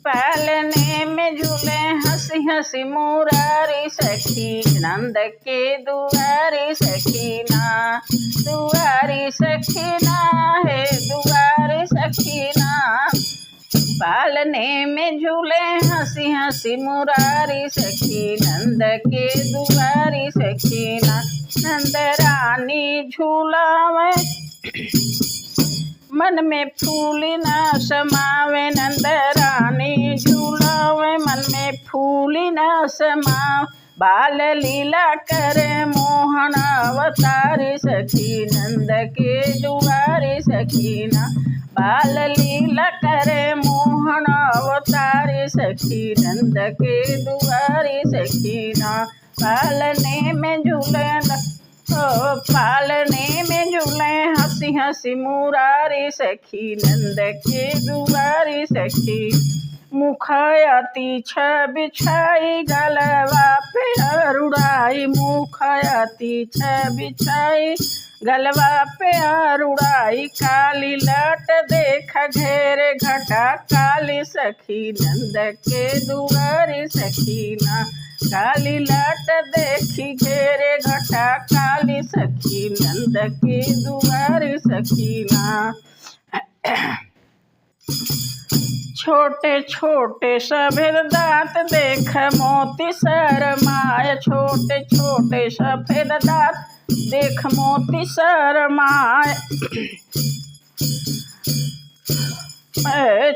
पालने में झूले हंसी हंसी मुरारी सखी, नंद के दुआरी सखीना, दुआरी सखीना है दुआरी सखीना। पालने में झूले हंसी हंसी मुरारी सखी, नंद के दुआरी सखीना। नंद रानी झूलावे मन में फूल न समावे, नंद रानी झूलावे मन में फूल न समावे। बाल लीला करे मोहन अवतारी सखी, नंद के दुआरी सखीना। बाल लीला करे मोहन अवतारी सखी, नंद के दुआरी सखीना। पालने में झूले पालने में झूले हंसी हंसी मुरारी सखी, नंद के दुआरी सखी। मुखयती बिछाई गलवा पे अरुड़ाई, मुखयती बिछाई गलवा पे अरुड़ाई। काली लट देख घेरे घटा काली सखी, नंद के दुआरी सखीना। काली लट देखी घेरे घटा काली सखी, नंद के दुआरी सखीना। छोटे छोटे सफेद दांत देख मोती शरमाए, छोटे छोटे सफेद दांत देख मोती शरमाए।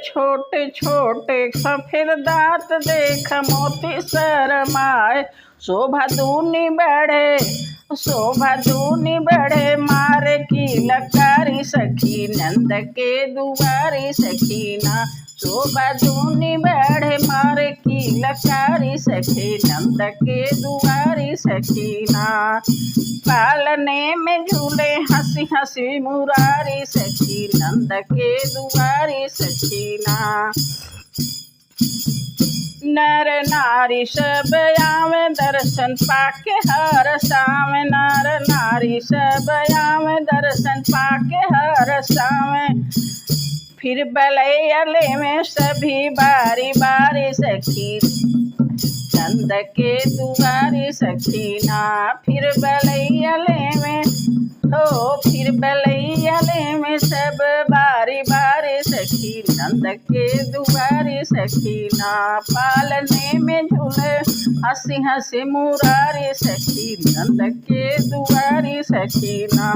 छोटे छोटे सफेद दांत देख मोती शरमाए। शोभा दूनी बढ़े शोभा दूनी बढ़े मारे की लकारी सखी, नंद के दुआरी सखीना। शोभा दूनी बढ़े मारे की लकारी सखी, नंद के दुआरी सखीना। पालने में झूले हंसी हंसी मुरारी सखी, नंद के दुआरी सखीना। नर नारी सब आवे दर्शन पाके हर सावे, नर नारी सब आवे दर्शन पाके हर सावे। फिर बलैले में सभी बारी बारी सखी, नंद के दुआरी सखीना। फिर बलैले में फिर बलैले में सब बारी बारी सखी, नंद के दुआरी सखीना। पालने में झूले हंसी हंसी मुरारी सखी, नंद के दुआरी सखीना।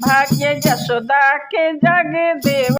भाग्य यशोदा के जग देव